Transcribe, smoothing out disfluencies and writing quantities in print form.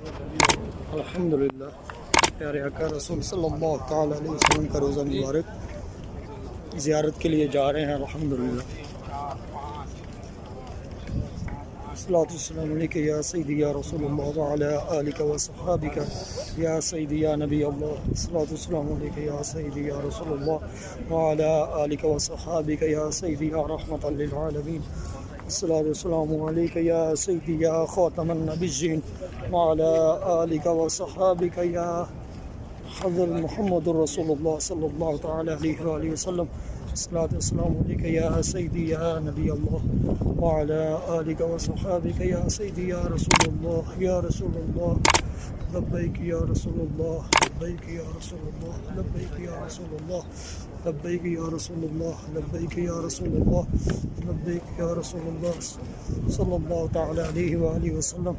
अल्हम्दुलिल्लाह प्यारे आका रसूल सल्लल्लाहु तआला अलैहि वसल्लम का रोज़ा मुबारक ज़ियारत के लिए जा रहे हैं। अल्हम्दुलिल्लाह अस्सलातु वस्सलामु अलैका या सय्यदी या रसूलल्लाह व अला आलिका व सहाबिका या सय्यदी या नबी अल्लाह। अस्सलातु वस्सलामु अलैका या सय्यदी या रसूलल्लाह व अला आलिका व सहाबिका या सय्यदी या रहमतल लिल आलमीन। अस्सलातु वस्सलामु अलैका या सय्यदी या खातमन नबिय्यीन व अला आलिका व सहाबिका या हज़रत मुहम्मदुर रसूलुल्लाह सल्लल्लाहु तआला अलैहि व आलिहि वसल्लम। अस्सलातु वस्सलामु अलैका या सय्यदी या नबी अल्लाह व अला आलिका व सहाबिका या सय्यदी या रसूलुल्लाह लब्बैक या रसूलुल्लाह लब्बैक या रसूलुल्लाह लब्बैक या रसूलुल्लाह लब्बैक या रसूलुल्लाह लब्बैक या रसूलुल्लाह लब्बैक या रसूलुल्लाह सल्लल्लाहु तआला अलैहि व आलिहि वसल्लम।